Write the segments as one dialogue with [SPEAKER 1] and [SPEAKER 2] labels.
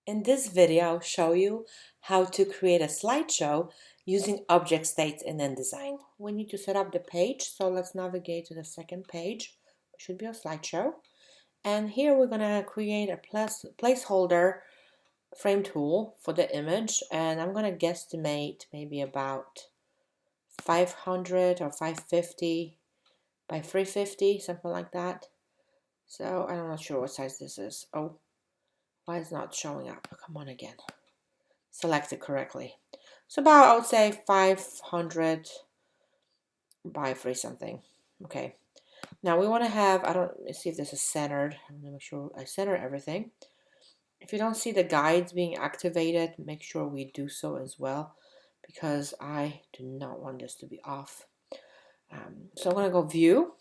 [SPEAKER 1] In this video, I'll show you how to create a slideshow using object states in InDesign. We need to set up the page, so let's navigate to the second page. It should be a slideshow. And here we're going to create a placeholder frame tool for the image, and I'm going to guesstimate maybe about 500 or 550 by 350, something like that. So I'm not sure what size this is. Oh, why is it not showing up? Come on again. Select it correctly. So about, I would say 500 by 3 something. Okay. Now we want to have, let's see if this is centered. I'm going to make sure I center everything. If you don't see the guides being activated, make sure we do so as well, because I do not want this to be off. So I'm going to go View,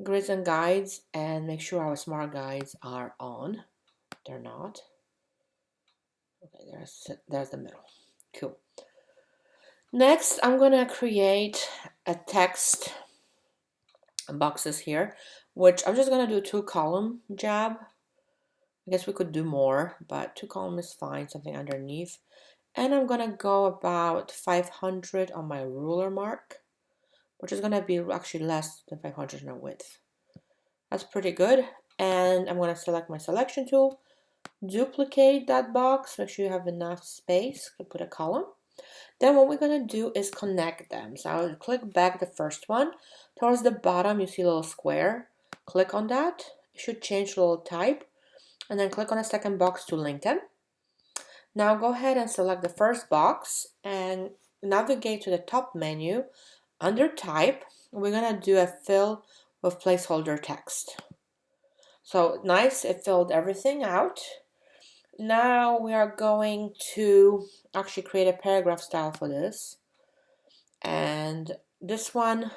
[SPEAKER 1] Grids and Guides, and make sure our smart guides are on. They're not. Okay, there's the middle. Cool. Next, I'm going to create a text boxes here, which I'm just going to do 2-column job. I guess we could do more, but 2-column is fine, something underneath. And I'm going to go about 500 on my ruler mark, which is going to be actually less than 500 in width. That's pretty good. And I'm going to select my selection tool, duplicate that box, make sure you have enough space to put a column. Then what we're going to do is connect them. So I'll click back the first one. Towards the bottom, you see a little square. Click on that. It should change the little type. And then click on the second box to link them. Now go ahead and select the first box and navigate to the top menu. Under Type, we're going to do a fill with placeholder text. So nice, it filled everything out. Now we are going to actually create a paragraph style for this. And this one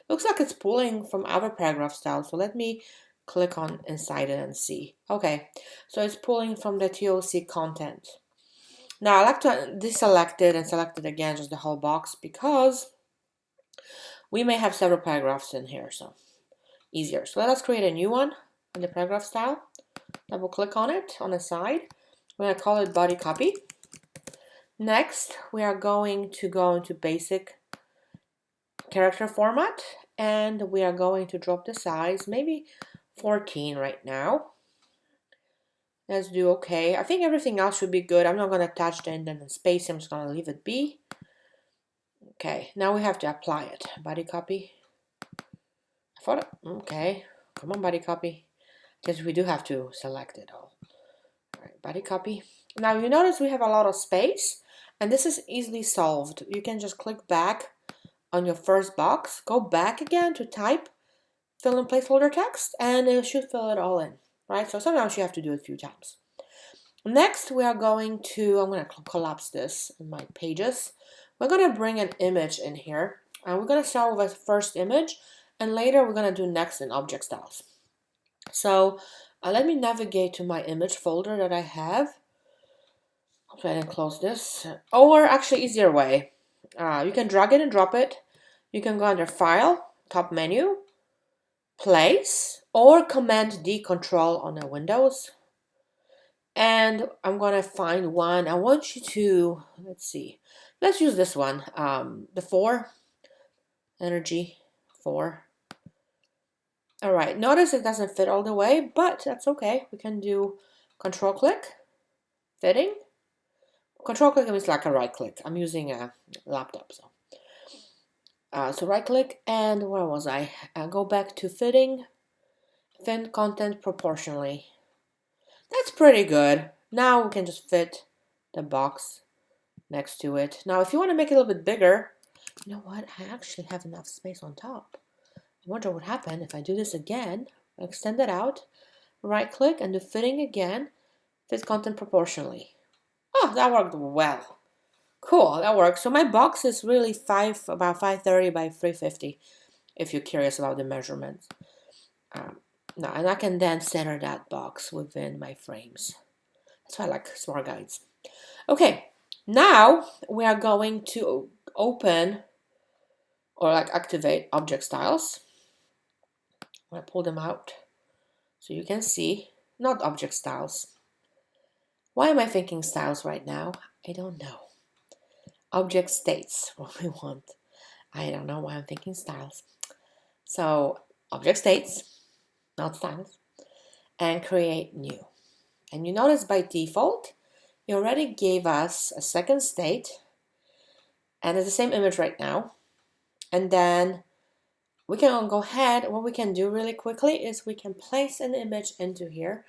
[SPEAKER 1] looks like it's pulling from other paragraph styles. So let me click on inside it and see. Okay, so it's pulling from the TOC content. Now I like to deselect it and select it again, just the whole box, because we may have several paragraphs in here, so easier. So let us create a new one in the paragraph style. Double click on it on the side. We're going to call it body copy. Next, we are going to go into basic character format, and we are going to drop the size, maybe 14 right now. Let's do okay. I think everything else should be good. I'm not going to touch the indent and space. I'm just going to leave it be. Okay, now we have to apply it. Body copy. Okay, come on, body copy. Because we do have to select it all. All right, body copy. Now you notice we have a lot of space, and this is easily solved. You can just click back on your first box, go back again to type, fill in placeholder text, and it should fill it all in, right? So sometimes you have to do it a few times. Next, we are going to, I'm going to collapse this in my pages. We're going to bring an image in here, and we're going to start with a first image, and later we're going to do next in object styles. So let me navigate to my image folder that I have. I'll try and close this. Or actually, easier way. You can drag it and drop it. You can go under File, top menu, Place, or Command D Control on the Windows. And I'm going to find one. I want you to, let's see. Let's use this one. The 4. Energy 4. All right. Notice it doesn't fit all the way, but that's okay. We can do Control click, fitting. Control click means like a right click. I'm using a laptop, so. So right click, and where was I? Go back to fitting, fit content proportionally. That's pretty good. Now we can just fit the box next to it. Now if you want to make it a little bit bigger, you know what? I actually have enough space on top. I wonder what happened if I do this again. Extend it out, right click, and do fitting again, fit content proportionally. Oh, that worked well. Cool, that works. So my box is really about 530 by 350, if you're curious about the measurements. Now, and I can then center that box within my frames. That's why I like smart guides. Okay, now we are going to open or activate object styles. I'm going to pull them out so you can see, not object styles. Why am I thinking styles right now? I don't know. Object states, what we want. I don't know why I'm thinking styles. So object states, not styles, and create new. And you notice by default, it already gave us a second state, and it's the same image right now. And then we can go ahead, what we can do really quickly is we can place an image into here.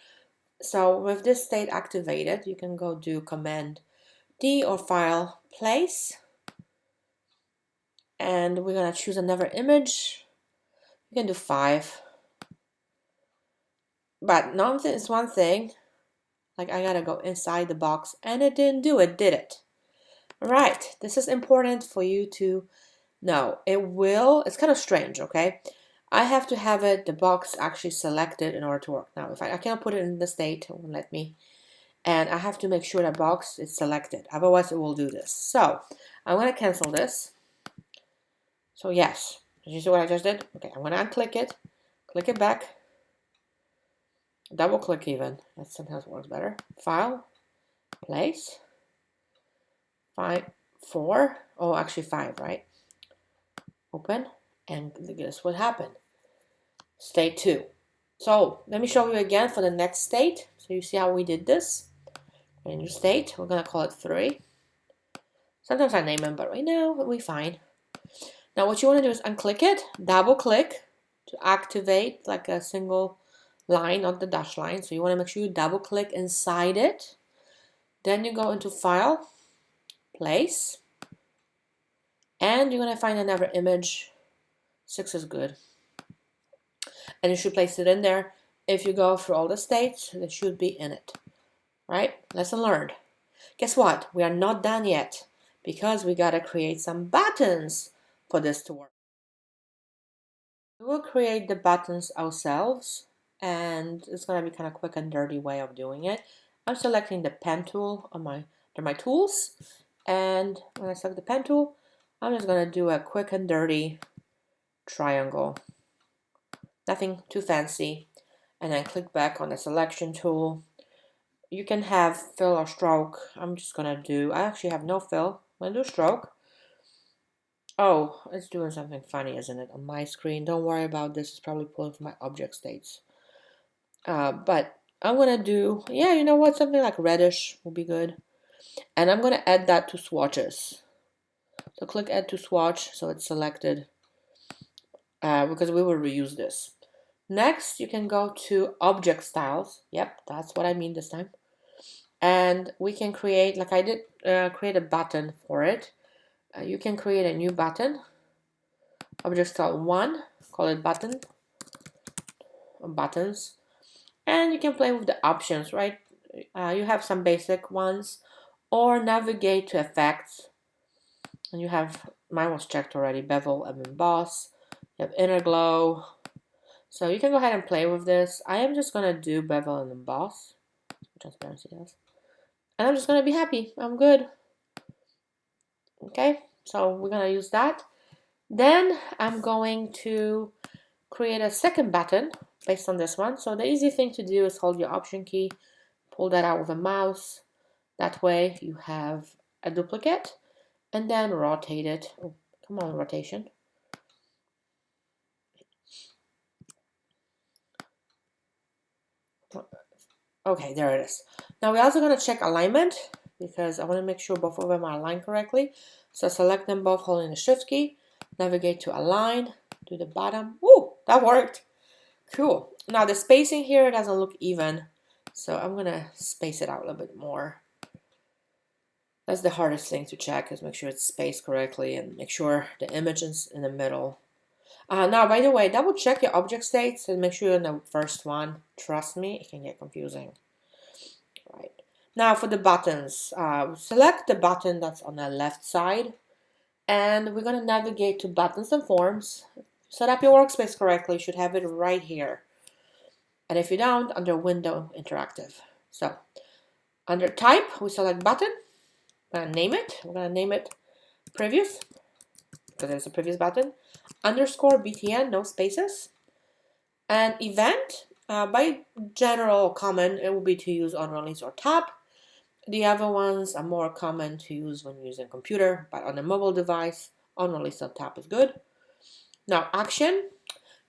[SPEAKER 1] So with this state activated, you can go do Command D or File, Place, and we're gonna choose another image. You can do 5, but nothing is one thing. Like I gotta go inside the box, and it didn't do it, did it? All right, this is important for you to know. It's kind of strange, okay? I have to have the box actually selected in order to work. Now, if I cannot put it in the state, it won't let me. And I have to make sure the box is selected, otherwise it will do this. So I'm gonna cancel this. So yes, did you see what I just did? Okay, I'm gonna unclick it, click it back, double click even, that sometimes works better. File, place, 4, oh actually 5, right? Open, and guess what happened? State 2. So let me show you again for the next state. So you see how we did this. A new state, we're gonna call it 3. Sometimes I name them, but right now we're fine. Now what you want to do is unclick it, double click to activate like a single line, not the dash line. So you want to make sure you double click inside it. Then you go into File, Place, and you're going to find another image. 6 is good. And you should place it in there. If you go through all the states, it should be in it. Right? Lesson learned. Guess what? We are not done yet because we got to create some buttons for this to work. We will create the buttons ourselves, and it's going to be kind of quick and dirty way of doing it. I'm selecting the pen tool on my tools, and when I select the pen tool, I'm just going to do a quick and dirty triangle. Nothing too fancy. And then click back on the selection tool. You can have fill or stroke. I'm just going to do, I actually have no fill. I'm going to do stroke. Oh, it's doing something funny, isn't it, on my screen? Don't worry about this. It's probably pulling from my object states. But I'm going to do, yeah, you know what? Something like reddish will be good. And I'm going to add that to swatches. So click Add to Swatch so it's selected because we will reuse this. Next, you can go to Object Styles. Yep, that's what I mean this time. And we can create, like I did, create a button for it. You can create a new button. Object Style 1, call it button, or buttons. And you can play with the options, right? You have some basic ones, or navigate to effects. And you have, mine was checked already, bevel and emboss. You have inner glow. So you can go ahead and play with this. I am just gonna do bevel and emboss. Transparency does. And I'm just gonna be happy. I'm good. Okay, so we're gonna use that. Then I'm going to create a second button based on this one. So the easy thing to do is hold your Option key, pull that out with a mouse. That way you have a duplicate, and then rotate it. Oh, come on, rotation. Okay, there it is. Now we're also going to check alignment because I want to make sure both of them are aligned correctly. So select them both holding the Shift key, navigate to Align, to the bottom. Woo, that worked. Cool. Now the spacing here doesn't look even, so I'm going to space it out a little bit more. That's the hardest thing to check, is make sure it's spaced correctly and make sure the image is in the middle. Now, by the way, double check your object states and make sure you're in the first one. Trust me, it can get confusing. Right. Now for the buttons, select the button that's on the left side, and we're going to navigate to Buttons and Forms. Set up your workspace correctly. You should have it right here. And if you don't, under Window Interactive. So under Type, we select Button. We're going to name it. We're going to name it Previous, because there's a previous button. Underscore BTN, no spaces. And event, by general common, it will be to use on release or top. The other ones are more common to use when using a computer, but on a mobile device, on or list on top is good. Now, action.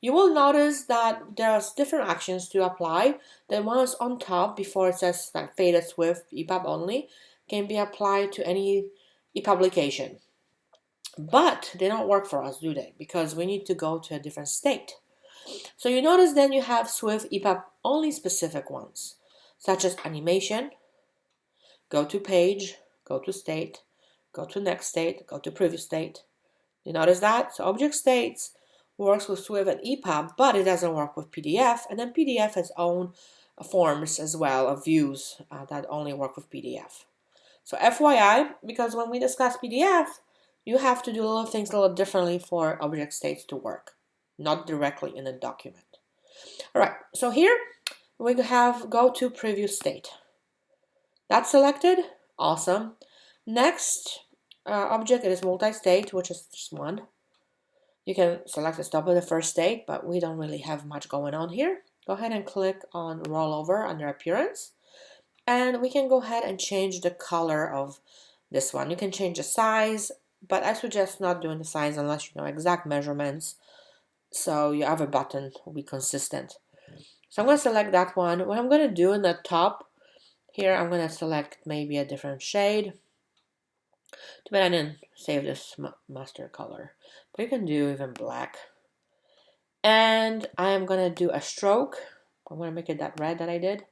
[SPEAKER 1] You will notice that there's different actions to apply. The ones on top before it says like faded Swift EPUB only can be applied to any ePublication. But they don't work for us, do they? Because we need to go to a different state. So you notice then you have Swift EPUB only specific ones, such as animation, go to page, go to state, go to next state, go to previous state. You notice that? So object states works with Swift and EPUB, but it doesn't work with PDF. And then PDF has own forms as well of views that only work with PDF. So FYI, because when we discuss PDF, you have to do little things a little differently for object states to work, not directly in a document. All right, so here we have go to previous state. That's selected, awesome. Next object is multi-state, which is just one. You can select the stop of the first state, but we don't really have much going on here. Go ahead and click on rollover under appearance. And we can go ahead and change the color of this one. You can change the size, but I suggest not doing the size unless you know exact measurements. So your other button will be consistent. So I'm going to select that one. What I'm going to do in the top here, I'm going to select maybe a different shade. Too bad I didn't save this master color, but you can do even black. And I'm going to do a stroke. I'm going to make it that red that I did.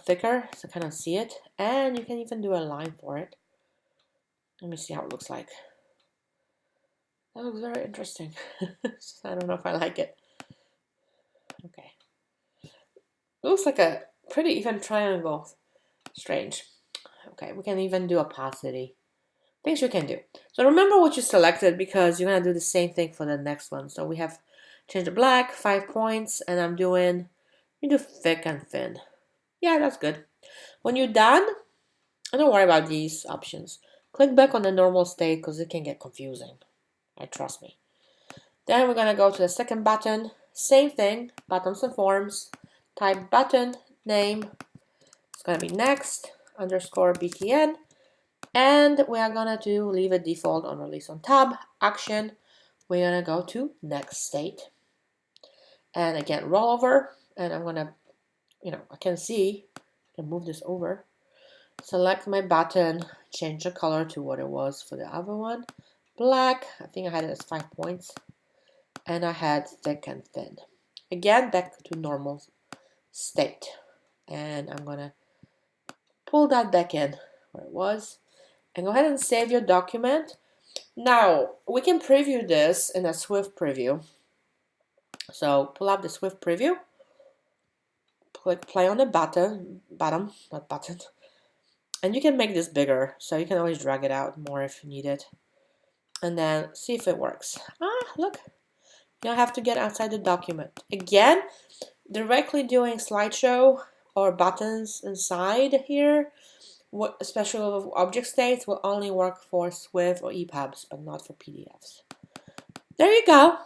[SPEAKER 1] Thicker so kind of see it, and you can even do a line for it. Let me see how it looks like. That looks very interesting. I don't know if I like it. Okay, it looks like a pretty even triangle. Strange. Okay, we can even do opacity. Things you can do. So remember what you selected, because you're gonna do the same thing for the next one. So we have changed the black 5 points, and I'm doing, you do thick and thin. Yeah, that's good. When you're done, don't worry about these options. Click back on the normal state because it can get confusing. Trust me. Then we're going to go to the second button. Same thing, buttons and forms. Type button name. It's going to be next underscore BTN. And we are going to leave a default on release on tab. Action. We're going to go to next state. And again, roll over. And I'm going to, I can see, I can move this over. Select my button, change the color to what it was for the other one. Black, I think I had it as 5 points. And I had thick and thin. Again, back to normal state. And I'm going to pull that back in where it was. And go ahead and save your document. Now, we can preview this in a Swift preview. So pull up the Swift preview. Click play on the bottom, not button. And you can make this bigger, so you can always drag it out more if you need it. And then see if it works. Look. You don't have to get outside the document. Again, directly doing slideshow or buttons inside here, especially object states, will only work for Swift or EPUBs, but not for PDFs. There you go.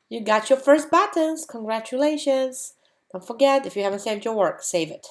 [SPEAKER 1] You got your first buttons. Congratulations. Don't forget, if you haven't saved your work, save it.